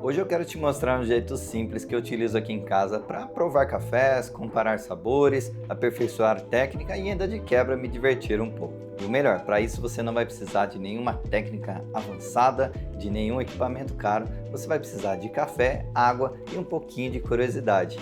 Hoje eu quero te mostrar um jeito simples que eu utilizo aqui em casa para provar cafés, comparar sabores, aperfeiçoar técnica e ainda de quebra me divertir um pouco. E o melhor, para isso você não vai precisar de nenhuma técnica avançada, de nenhum equipamento caro, você vai precisar de café, água e um pouquinho de curiosidade.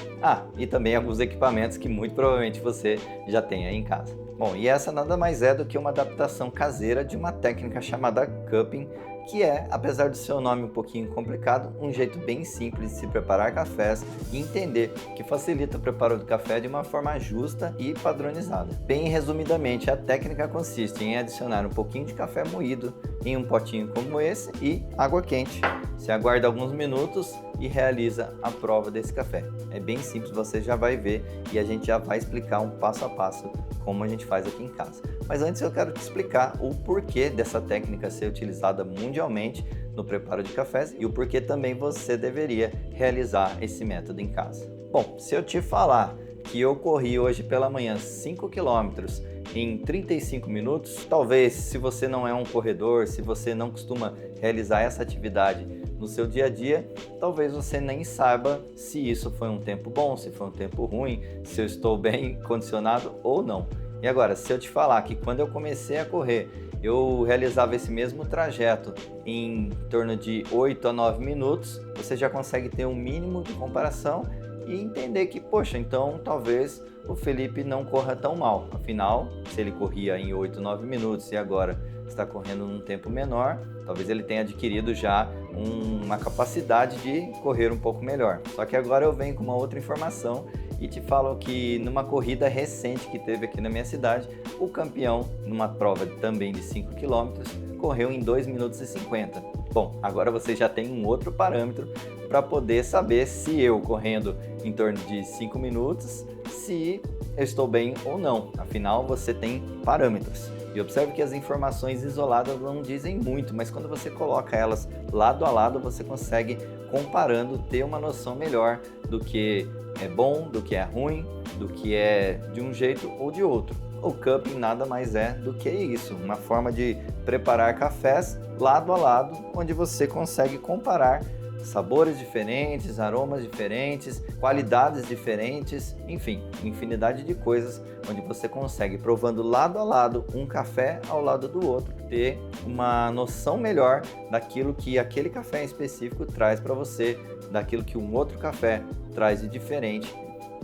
E também alguns equipamentos que muito provavelmente você já tem aí em casa. Bom, e essa nada mais é do que uma adaptação caseira de uma técnica chamada cupping, que é, apesar do seu nome um pouquinho complicado, um jeito bem simples de se preparar cafés e entender que facilita o preparo do café de uma forma justa e padronizada. Bem resumidamente, a técnica consiste em adicionar um pouquinho de café moído em um potinho como esse e água quente. Você aguarda alguns minutos e realiza a prova desse café. É bem simples, você já vai ver e a gente já vai explicar um passo a passo como a gente faz aqui em casa. Mas antes eu quero te explicar o porquê dessa técnica ser utilizada mundialmente no preparo de cafés e o porquê também você deveria realizar esse método em casa. Bom, se eu te falar que eu corri hoje pela manhã 5 quilômetros em 35 minutos, talvez se você não é um corredor, se você não costuma realizar essa atividade no seu dia a dia, talvez você nem saiba se isso foi um tempo bom, se foi um tempo ruim, se eu estou bem condicionado ou não. E agora, se eu te falar que quando eu comecei a correr, eu realizava esse mesmo trajeto em torno de 8 a 9 minutos, você já consegue ter um mínimo de comparação e entender que, poxa, então talvez o Felipe não corra tão mal. Afinal, se ele corria em 8, 9 minutos e agora está correndo num tempo menor, talvez ele tenha adquirido já uma capacidade de correr um pouco melhor. Só que agora eu venho com uma outra informação e te falo que numa corrida recente que teve aqui na minha cidade, o campeão, numa prova também de 5 km, correu em 2 minutos e 50. Bom, agora você já tem um outro parâmetro para poder saber se eu correndo em torno de 5 minutos, se eu estou bem ou não. Afinal, você tem parâmetros. E observe que as informações isoladas não dizem muito, mas quando você coloca elas lado a lado, você consegue, comparando, ter uma noção melhor do que é bom, do que é ruim, do que é de um jeito ou de outro. O cupping nada mais é do que isso, uma forma de preparar cafés lado a lado, onde você consegue comparar sabores diferentes, aromas diferentes, qualidades diferentes, enfim, infinidade de coisas onde você consegue, provando lado a lado, um café ao lado do outro, ter uma noção melhor daquilo que aquele café em específico traz para você, daquilo que um outro café traz de diferente.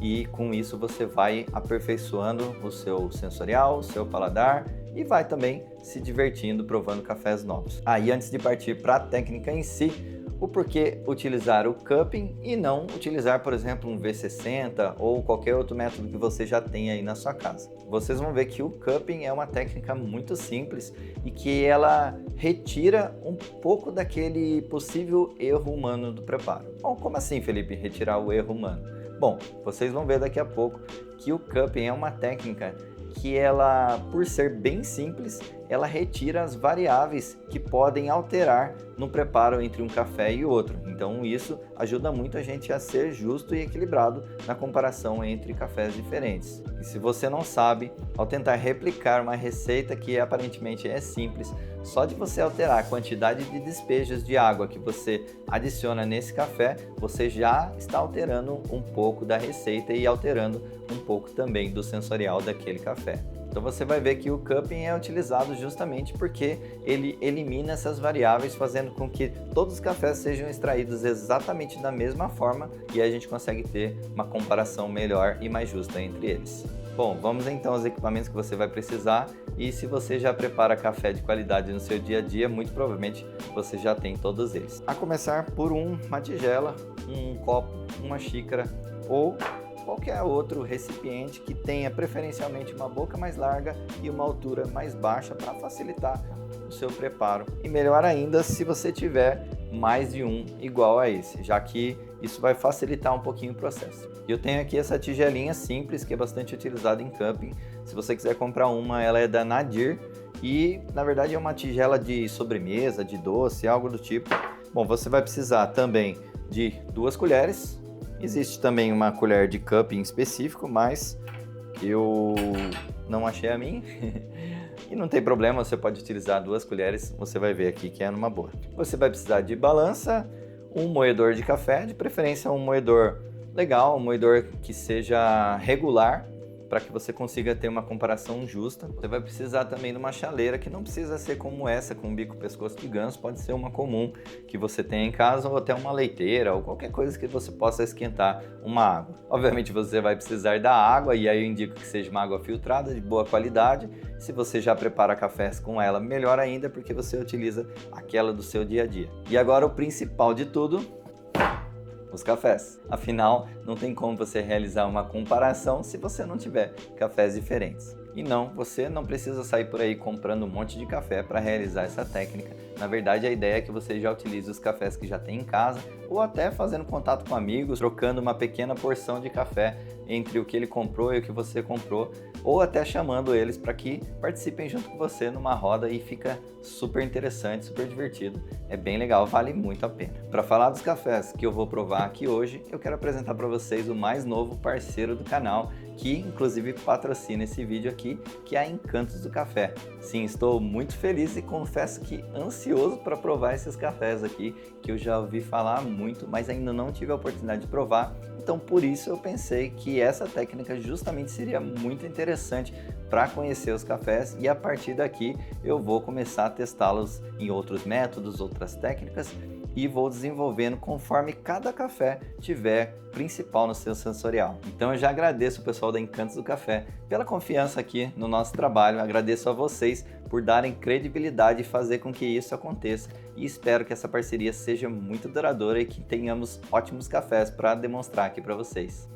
E com isso você vai aperfeiçoando o seu sensorial, o seu paladar e vai também se divertindo provando cafés novos. E antes de partir para a técnica em si, o porquê utilizar o cupping e não utilizar, por exemplo, um V60 ou qualquer outro método que você já tenha aí na sua casa. Vocês vão ver que o cupping é uma técnica muito simples e que ela retira um pouco daquele possível erro humano do preparo. Bom, como assim, Felipe, retirar o erro humano? Bom, vocês vão ver daqui a pouco que o cupping é uma técnica que ela, por ser bem simples, ela retira as variáveis que podem alterar no preparo entre um café e outro. Então isso ajuda muito a gente a ser justo e equilibrado na comparação entre cafés diferentes. E se você não sabe, ao tentar replicar uma receita que aparentemente é simples, só de você alterar a quantidade de despejos de água que você adiciona nesse café, você já está alterando um pouco da receita e alterando um pouco também do sensorial daquele café. Então você vai ver que o cupping é utilizado justamente porque ele elimina essas variáveis, fazendo com que todos os cafés sejam extraídos exatamente da mesma forma e aí a gente consegue ter uma comparação melhor e mais justa entre eles. Bom, vamos então aos equipamentos que você vai precisar e se você já prepara café de qualidade no seu dia a dia, muito provavelmente você já tem todos eles. A começar por uma tigela, um copo, uma xícara ou qualquer outro recipiente que tenha preferencialmente uma boca mais larga e uma altura mais baixa para facilitar o seu preparo. E melhor ainda se você tiver mais de um igual a esse, já que isso vai facilitar um pouquinho o processo. Eu tenho aqui essa tigelinha simples que é bastante utilizada em camping. Se você quiser comprar uma, ela é da Nadir e na verdade é uma tigela de sobremesa, de doce, algo do tipo. Bom, você vai precisar também de 2 colheres. Existe também uma colher de cupping específico, mas eu não achei a minha. E não tem problema, você pode utilizar 2 colheres, você vai ver aqui que é numa boa. Você vai precisar de balança, um moedor de café, de preferência um moedor legal, um moedor que seja regular, para que você consiga ter uma comparação justa. Você vai precisar também de uma chaleira, que não precisa ser como essa, com bico pescoço de ganso, pode ser uma comum que você tenha em casa, ou até uma leiteira, ou qualquer coisa que você possa esquentar uma água. Obviamente você vai precisar da água, e aí eu indico que seja uma água filtrada, de boa qualidade. Se você já prepara cafés com ela, melhor ainda, porque você utiliza aquela do seu dia a dia. E agora o principal de tudo, os cafés. Afinal, não tem como você realizar uma comparação se você não tiver cafés diferentes. E não, você não precisa sair por aí comprando um monte de café para realizar essa técnica. Na verdade, a ideia é que você já utilize os cafés que já tem em casa, ou até fazendo contato com amigos, trocando uma pequena porção de café entre o que ele comprou e o que você comprou, ou até chamando eles para que participem junto com você numa roda, e fica super interessante, super divertido. É bem legal, vale muito a pena. Para falar dos cafés que eu vou provar aqui hoje, eu quero apresentar para vocês o mais novo parceiro do canal, que inclusive patrocina esse vídeo aqui, que é a Encantos do Café. Sim, estou muito feliz e confesso que ansioso para provar esses cafés aqui, que eu já ouvi falar muito, mas ainda não tive a oportunidade de provar. Então por isso eu pensei que essa técnica justamente seria muito interessante para conhecer os cafés, e a partir daqui eu vou começar a testá-los em outros métodos, outras técnicas, e vou desenvolvendo conforme cada café tiver principal no seu sensorial. Então eu já agradeço o pessoal da Encantos do Café pela confiança aqui no nosso trabalho, agradeço a vocês por darem credibilidade e fazer com que isso aconteça, e espero que essa parceria seja muito duradoura e que tenhamos ótimos cafés para demonstrar aqui para vocês.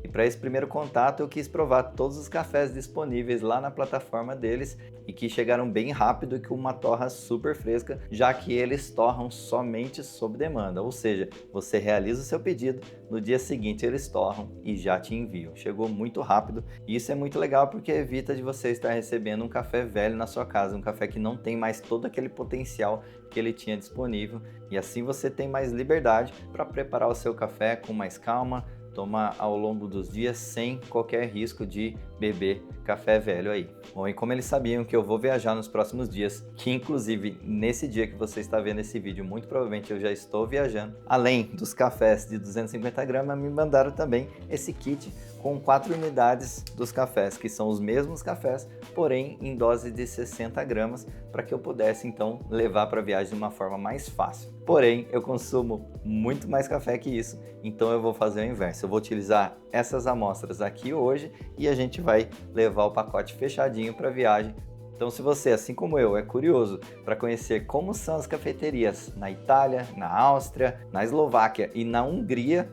E para esse primeiro contato eu quis provar todos os cafés disponíveis lá na plataforma deles, e que chegaram bem rápido e com uma torra super fresca, já que eles torram somente sob demanda, ou seja, você realiza o seu pedido, no dia seguinte eles torram e já te enviam. Chegou muito rápido, e isso é muito legal porque evita de você estar recebendo um café velho na sua casa, um café que não tem mais todo aquele potencial que ele tinha disponível, e assim você tem mais liberdade para preparar o seu café com mais calma, tomar ao longo dos dias sem qualquer risco de beber café velho aí. Bom, e como eles sabiam que eu vou viajar nos próximos dias, que inclusive nesse dia que você está vendo esse vídeo, muito provavelmente eu já estou viajando, além dos cafés de 250 gramas, me mandaram também esse kit com 4 unidades dos cafés, que são os mesmos cafés, porém em dose de 60 gramas, para que eu pudesse então levar para a viagem de uma forma mais fácil. Porém, eu consumo muito mais café que isso, então eu vou fazer o inverso. Eu vou utilizar essas amostras aqui hoje e a gente vai levar o pacote fechadinho para a viagem. Então, se você, assim como eu, é curioso para conhecer como são as cafeterias na Itália, na Áustria, na Eslováquia e na Hungria,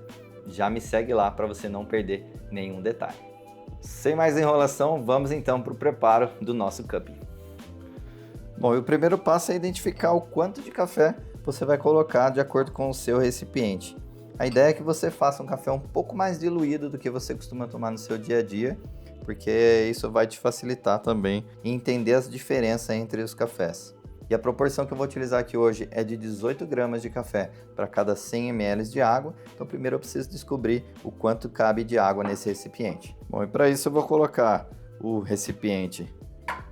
já me segue lá para você não perder nenhum detalhe. Sem mais enrolação, vamos então para o preparo do nosso cupping. Bom, e o primeiro passo é identificar o quanto de café você vai colocar de acordo com o seu recipiente. A ideia é que você faça um café um pouco mais diluído do que você costuma tomar no seu dia a dia, porque isso vai te facilitar também em entender as diferenças entre os cafés. E a proporção que eu vou utilizar aqui hoje é de 18 gramas de café para cada 100 ml de água. Então primeiro eu preciso descobrir o quanto cabe de água nesse recipiente. Bom, e para isso eu vou colocar o recipiente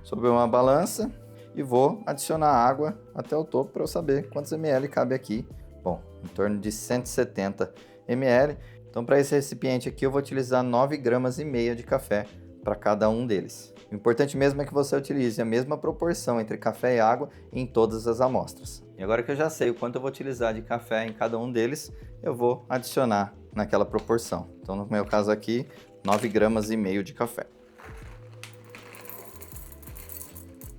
sobre uma balança e vou adicionar água até o topo para eu saber quantos ml cabe aqui. Bom, em torno de 170 ml. Então para esse recipiente aqui eu vou utilizar 9 gramas e meia de café para cada um deles. O importante mesmo é que você utilize a mesma proporção entre café e água em todas as amostras. E agora que eu já sei o quanto eu vou utilizar de café em cada um deles, eu vou adicionar naquela proporção. Então no meu caso aqui, 9 gramas e meio de café.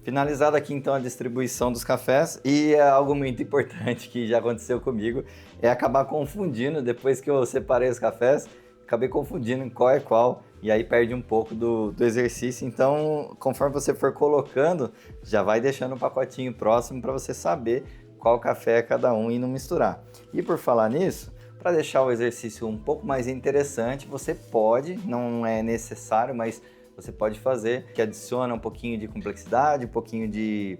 Finalizada aqui então a distribuição dos cafés, e é algo muito importante que já aconteceu comigo, é acabar confundindo depois que eu separei os cafés, acabei confundindo qual é qual, e aí perde um pouco do exercício. Então, conforme você for colocando, já vai deixando um pacotinho próximo para você saber qual café é cada um e não misturar. E por falar nisso, para deixar o exercício um pouco mais interessante, você pode, não é necessário, mas você pode fazer, que adiciona um pouquinho de complexidade, um pouquinho de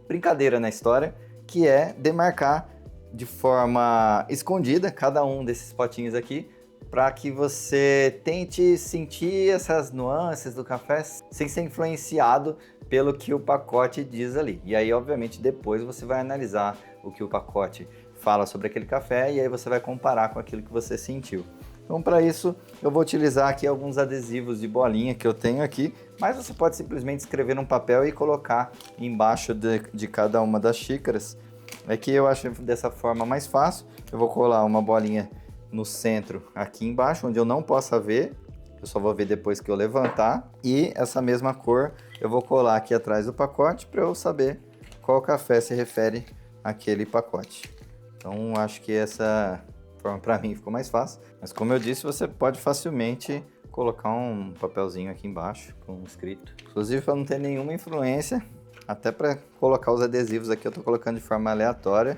brincadeira na história, que é demarcar de forma escondida cada um desses potinhos aqui para que você tente sentir essas nuances do café sem ser influenciado pelo que o pacote diz ali. E aí, obviamente, depois você vai analisar o que o pacote fala sobre aquele café e aí você vai comparar com aquilo que você sentiu. Então, para isso, eu vou utilizar aqui alguns adesivos de bolinha que eu tenho aqui, mas você pode simplesmente escrever num papel e colocar embaixo de cada uma das xícaras. É que eu acho dessa forma mais fácil. Eu vou colar uma bolinha no centro aqui embaixo, onde eu não possa ver. Eu só vou ver depois que eu levantar. E essa mesma cor eu vou colar aqui atrás do pacote para eu saber qual café se refere àquele pacote. Então, acho que essa forma para mim ficou mais fácil. Mas como eu disse, você pode facilmente colocar um papelzinho aqui embaixo com escrito. Inclusive, para não ter nenhuma influência, até para colocar os adesivos aqui, eu estou colocando de forma aleatória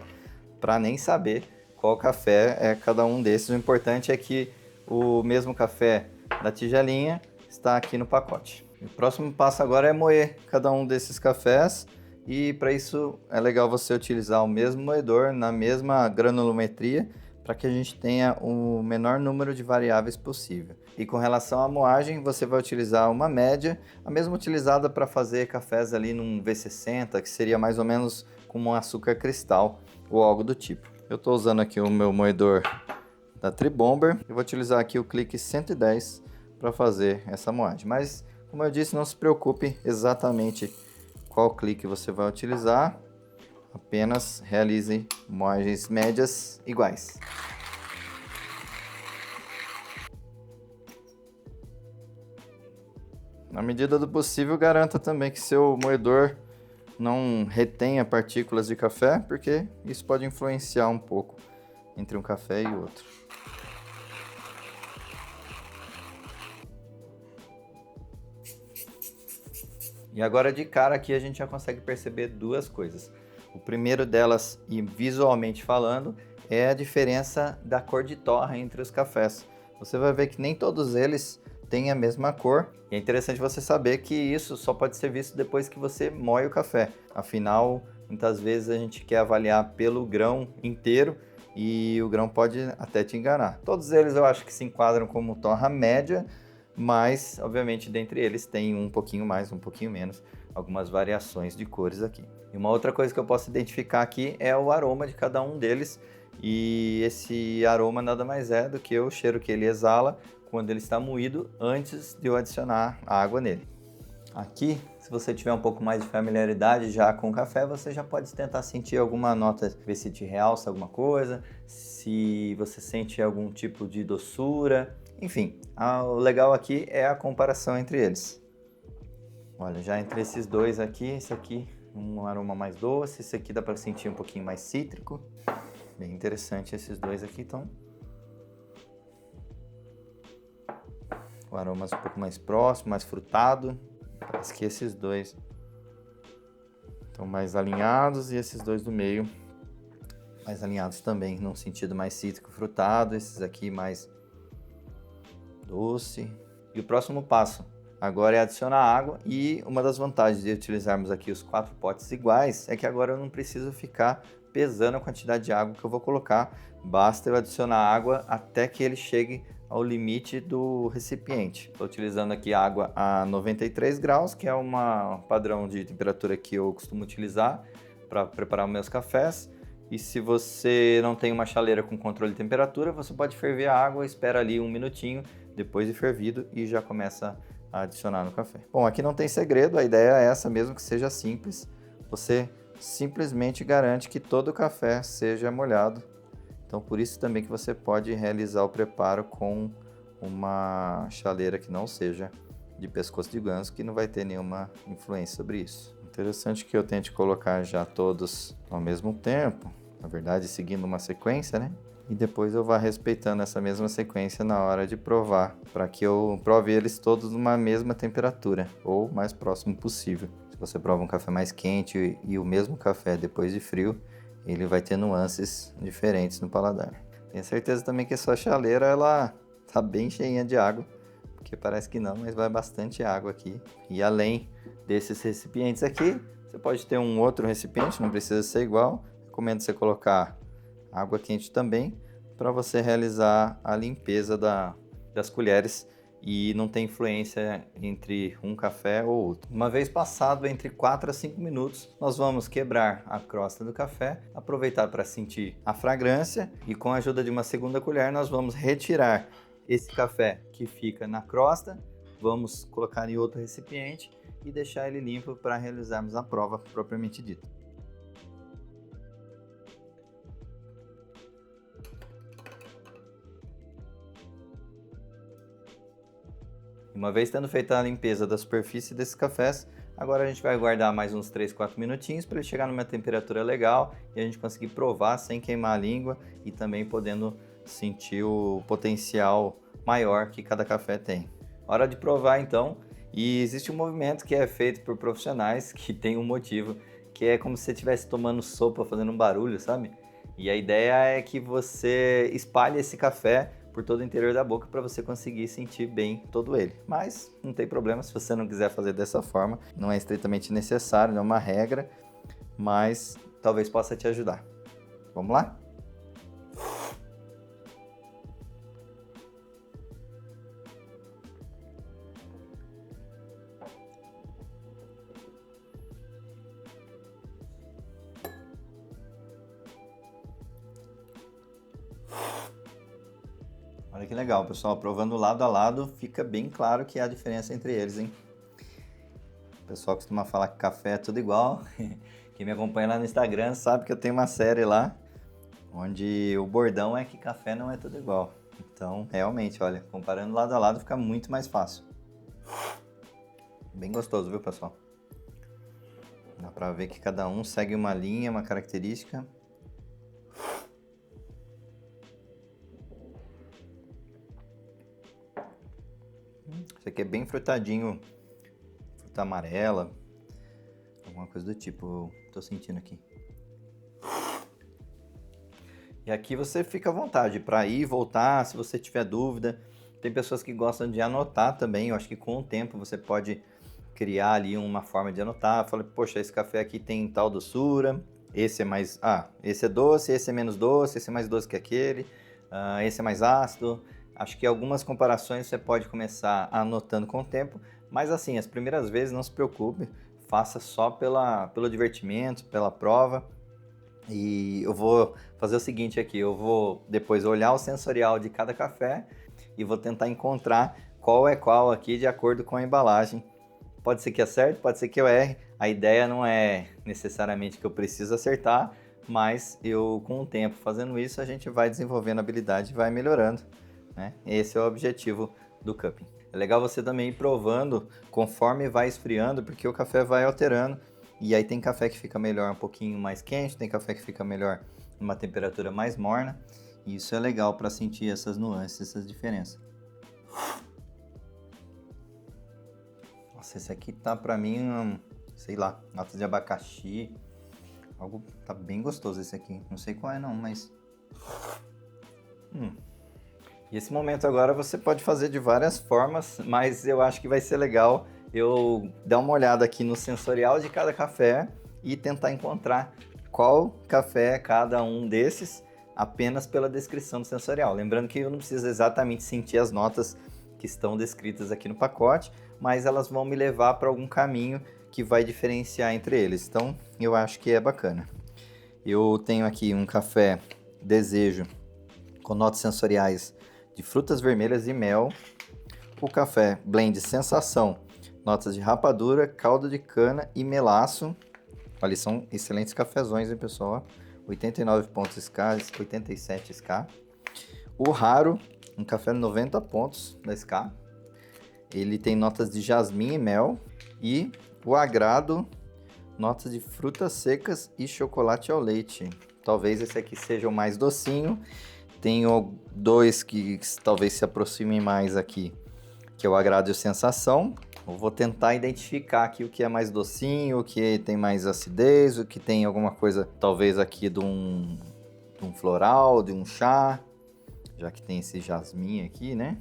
para nem saber qual café é cada um desses. O importante é que o mesmo café da tigelinha está aqui no pacote. O próximo passo agora é moer cada um desses cafés. E para isso é legal você utilizar o mesmo moedor na mesma granulometria para que a gente tenha o menor número de variáveis possível. E com relação à moagem, você vai utilizar uma média, a mesma utilizada para fazer cafés ali num V60, que seria mais ou menos como um açúcar cristal ou algo do tipo. Eu estou usando aqui o meu moedor da Tribomber e vou utilizar aqui o clique 110 para fazer essa moagem. Mas, como eu disse, não se preocupe exatamente qual clique você vai utilizar, apenas realize moagens médias iguais. Na medida do possível, garanta também que seu moedor não retenha partículas de café, porque isso pode influenciar um pouco entre um café e outro. E agora de cara aqui a gente já consegue perceber duas coisas. O primeiro delas, e visualmente falando, é a diferença da cor de torra entre os cafés. Você vai ver que nem todos eles têm a mesma cor. E é interessante você saber que isso só pode ser visto depois que você moe o café. Afinal, muitas vezes a gente quer avaliar pelo grão inteiro e o grão pode até te enganar. Todos eles eu acho que se enquadram como torra média, mas obviamente dentre eles tem um pouquinho mais, um pouquinho menos, algumas variações de cores aqui. E uma outra coisa que eu posso identificar aqui é o aroma de cada um deles, e esse aroma nada mais é do que o cheiro que ele exala quando ele está moído antes de eu adicionar água nele. Aqui, se você tiver um pouco mais de familiaridade já com o café, você já pode tentar sentir alguma nota, ver se te realça alguma coisa, se você sente algum tipo de doçura. Enfim, o legal aqui é a comparação entre eles. Olha, já entre esses dois aqui, esse aqui um aroma mais doce, esse aqui dá para sentir um pouquinho mais cítrico. Bem interessante esses dois aqui, então. O aroma um pouco mais próximo, mais frutado. Parece que esses dois estão mais alinhados e esses dois do meio mais alinhados também, num sentido mais cítrico, frutado. Esses aqui mais doce. E o próximo passo agora é adicionar água, e uma das vantagens de utilizarmos aqui os 4 potes iguais é que agora eu não preciso ficar pesando a quantidade de água que eu vou colocar, basta eu adicionar água até que ele chegue ao limite do recipiente. Estou utilizando aqui água a 93 graus, que é um padrão de temperatura que eu costumo utilizar para preparar meus cafés. E se você não tem uma chaleira com controle de temperatura, você pode ferver a água, espera ali um minutinho depois de fervido e já começa a adicionar no café. Bom, aqui não tem segredo, a ideia é essa mesmo, que seja simples. Você simplesmente garante que todo o café seja molhado. Então, por isso também que você pode realizar o preparo com uma chaleira que não seja de pescoço de ganso, que não vai ter nenhuma influência sobre isso. Interessante que eu tente colocar já todos ao mesmo tempo, na verdade seguindo uma sequência, né? E depois eu vá respeitando essa mesma sequência na hora de provar, para que eu prove eles todos numa mesma temperatura, ou mais próximo possível. Se você prova um café mais quente e o mesmo café depois de frio, ele vai ter nuances diferentes no paladar. Tenho certeza também que a sua chaleira, ela tá bem cheinha de água, porque parece que não, mas vai bastante água aqui. E além desses recipientes aqui, você pode ter um outro recipiente, não precisa ser igual. Recomendo você colocar água quente também, para você realizar a limpeza das colheres e não ter influência entre um café ou outro. Uma vez passado entre 4 a 5 minutos, nós vamos quebrar a crosta do café, aproveitar para sentir a fragrância e com a ajuda de uma segunda colher nós vamos retirar esse café que fica na crosta, vamos colocar em outro recipiente e deixar ele limpo para realizarmos a prova propriamente dita. Uma vez tendo feito a limpeza da superfície desses cafés, agora a gente vai aguardar mais uns 3, 4 minutinhos para ele chegar numa temperatura legal e a gente conseguir provar sem queimar a língua e também podendo sentir o potencial maior que cada café tem. Hora de provar então, e existe um movimento que é feito por profissionais que tem um motivo, que é como se você estivesse tomando sopa, fazendo um barulho, sabe? E a ideia é que você espalhe esse café por todo o interior da boca para você conseguir sentir bem todo ele. Mas não tem problema se você não quiser fazer dessa forma, não é estritamente necessário, não é uma regra, mas talvez possa te ajudar. Vamos lá? Olha que legal, pessoal, provando lado a lado, fica bem claro que há diferença entre eles, hein? O pessoal costuma falar que café é tudo igual. Quem me acompanha lá no Instagram sabe que eu tenho uma série lá, onde o bordão é que café não é tudo igual. Então, realmente, olha, comparando lado a lado fica muito mais fácil. Bem gostoso, viu, pessoal? Dá pra ver que cada um segue uma linha, uma característica. Isso aqui é bem frutadinho, fruta amarela, alguma coisa do tipo, eu tô sentindo aqui. E aqui você fica à vontade para ir e voltar, se você tiver dúvida. Tem pessoas que gostam de anotar também, eu acho que com o tempo você pode criar ali uma forma de anotar. Fala, poxa, esse café aqui tem tal doçura, esse é mais, esse é doce, esse é menos doce, esse é mais doce que aquele, esse é mais ácido. Acho que algumas comparações você pode começar anotando com o tempo, mas assim, as primeiras vezes não se preocupe, faça só pelo divertimento, pela prova. E eu vou fazer o seguinte aqui, eu vou depois olhar o sensorial de cada café e vou tentar encontrar qual é qual aqui de acordo com a embalagem. Pode ser que acerte, pode ser que eu erre. A ideia não é necessariamente que eu preciso acertar, mas eu com o tempo fazendo isso a gente vai desenvolvendo habilidade e vai melhorando, né? Esse é o objetivo do cupping. É legal você também ir provando conforme vai esfriando, porque o café vai alterando. E aí tem café que fica melhor um pouquinho mais quente, tem café que fica melhor numa temperatura mais morna. E isso é legal para sentir essas nuances, essas diferenças. Nossa, esse aqui tá para mim, sei lá, nota de abacaxi. Algo tá bem gostoso esse aqui. Não sei qual é não, mas E esse momento agora você pode fazer de várias formas, mas eu acho que vai ser legal eu dar uma olhada aqui no sensorial de cada café e tentar encontrar qual café é cada um desses apenas pela descrição do sensorial. Lembrando que eu não preciso exatamente sentir as notas que estão descritas aqui no pacote, mas elas vão me levar para algum caminho que vai diferenciar entre eles. Então eu acho que é bacana. Eu tenho aqui um café Desejo com notas sensoriais de frutas vermelhas e mel. O café Blend Sensação, notas de rapadura, caldo de cana e melaço. Olha, são excelentes cafezões, hein, pessoal? 89 pontos SK, 87 SK. O Raro, um café 90 pontos da SK. Ele tem notas de jasmim e mel. E o Agrado, notas de frutas secas e chocolate ao leite. Talvez esse aqui seja o mais docinho. Tenho dois que talvez se aproximem mais aqui, que é o Agrado e o Sensação. Eu vou tentar identificar aqui o que é mais docinho, o que tem mais acidez, o que tem alguma coisa talvez aqui de um floral, de um chá, já que tem esse jasmim aqui, né?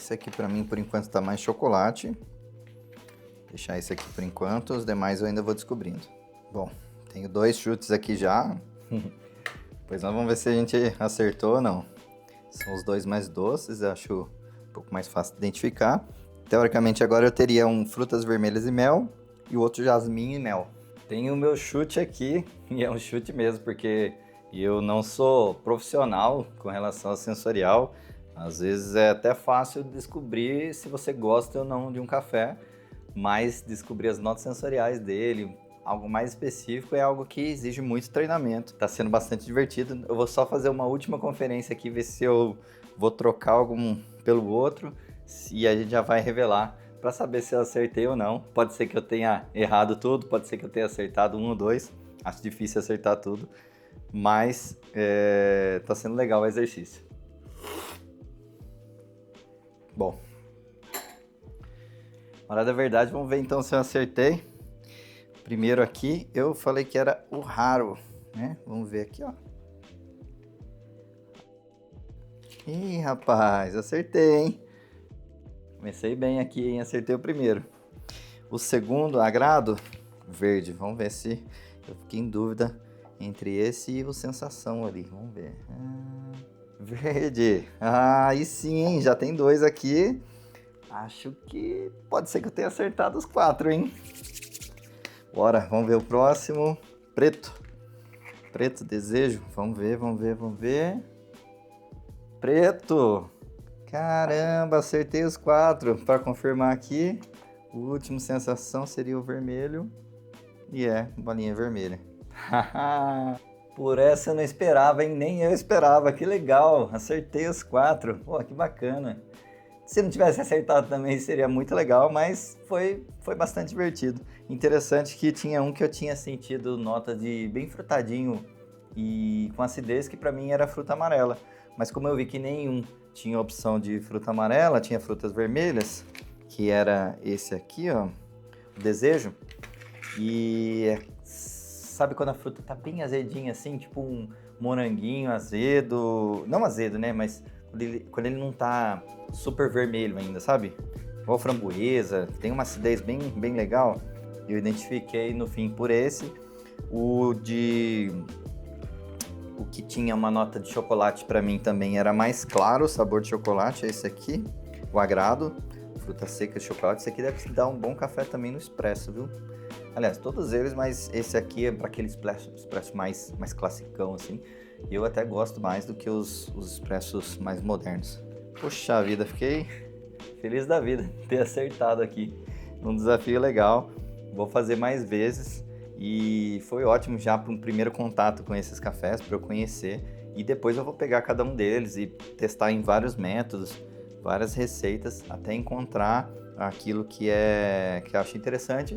Esse aqui pra mim, por enquanto, tá mais chocolate. Deixar esse aqui por enquanto, os demais eu ainda vou descobrindo. Bom, tenho 2 chutes aqui já. Pois nós vamos ver se a gente acertou ou não. São os 2 mais doces, eu acho um pouco mais fácil de identificar. Teoricamente agora eu teria um frutas vermelhas e mel e o outro jasmim e mel. Tenho o meu chute aqui, e é um chute mesmo, porque eu não sou profissional com relação ao sensorial. Às vezes é até fácil descobrir se você gosta ou não de um café, mas descobrir as notas sensoriais dele, algo mais específico, é algo que exige muito treinamento. Tá sendo bastante divertido. Eu vou só fazer uma última conferência aqui, ver se eu vou trocar algum pelo outro, e a gente já vai revelar para saber se eu acertei ou não. Pode ser que eu tenha errado tudo, pode ser que eu tenha acertado 1 ou 2. Acho difícil acertar tudo, mas tá sendo legal o exercício. Bom, hora da verdade, vamos ver então se eu acertei. Primeiro aqui, eu falei que era o raro, né? Vamos ver aqui, ó. Ih, rapaz, acertei, hein? Comecei bem aqui, hein? Acertei o primeiro. O segundo, agrado, verde. Vamos ver se eu fiquei em dúvida entre esse e o sensação ali. Vamos ver. Verde. Aí sim, hein? Já tem 2 aqui. Acho que pode ser que eu tenha acertado os 4, hein? Bora, vamos ver o próximo. Preto. Preto, desejo. Vamos ver, vamos ver, vamos ver. Preto. Caramba, acertei os 4. Para confirmar aqui, o último sensação seria o vermelho. E bolinha vermelha. Por essa eu não esperava, hein? Nem eu esperava. Que legal, acertei os 4. Pô, que bacana. Se não tivesse acertado também seria muito legal, mas foi bastante divertido. Interessante que tinha um que eu tinha sentido nota de bem frutadinho e com acidez, que para mim era fruta amarela. Mas como eu vi que nenhum tinha opção de fruta amarela, tinha frutas vermelhas, que era esse aqui, ó, o desejo. E sabe quando a fruta tá bem azedinha assim, tipo um moranguinho azedo, não azedo, né, mas quando ele não tá super vermelho ainda, sabe? Igual framboesa, tem uma acidez bem legal. Eu identifiquei no fim por esse. O que tinha uma nota de chocolate para mim também era mais claro o sabor de chocolate, é esse aqui, o agrado, fruta seca de chocolate. Esse aqui deve dar um bom café também no expresso, viu? Aliás, todos eles, mas esse aqui é para aquele expresso mais classicão, assim. E eu até gosto mais do que os expressos mais modernos. Poxa vida, fiquei feliz da vida de ter acertado aqui. Um desafio legal, vou fazer mais vezes. E foi ótimo já para um primeiro contato com esses cafés, para eu conhecer. E depois eu vou pegar cada um deles e testar em vários métodos, várias receitas, até encontrar aquilo que eu acho interessante.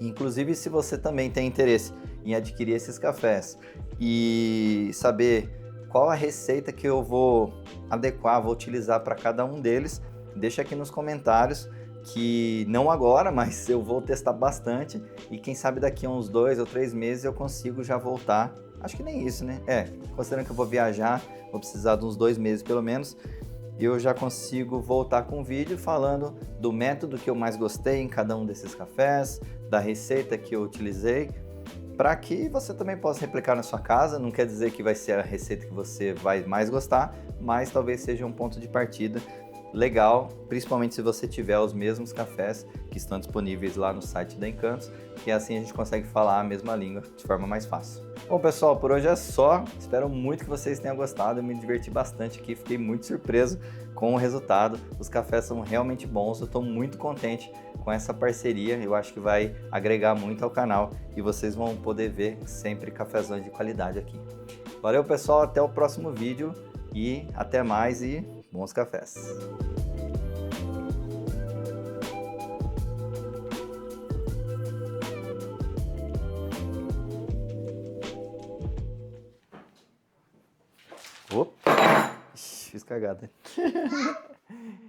Inclusive, se você também tem interesse em adquirir esses cafés e saber qual a receita que eu vou adequar, vou utilizar para cada um deles, deixa aqui nos comentários, que não agora, mas eu vou testar bastante e quem sabe daqui a uns 2 ou 3 meses eu consigo já voltar. Acho que nem isso, né? Considerando que eu vou viajar, vou precisar de uns 2 meses pelo menos, eu já consigo voltar com um vídeo falando do método que eu mais gostei em cada um desses cafés, da receita que eu utilizei, para que você também possa replicar na sua casa. Não quer dizer que vai ser a receita que você vai mais gostar, mas talvez seja um ponto de partida legal, principalmente se você tiver os mesmos cafés que estão disponíveis lá no site da Encantos, que assim a gente consegue falar a mesma língua de forma mais fácil. Bom, pessoal, por hoje é só. Espero muito que vocês tenham gostado. Eu me diverti bastante aqui, fiquei muito surpreso com o resultado. Os cafés são realmente bons, eu estou muito contente com essa parceria. Eu acho que vai agregar muito ao canal e vocês vão poder ver sempre cafezões de qualidade aqui. Valeu, pessoal, até o próximo vídeo e até mais e bons cafés! Opa! Ixi, fiz cagada.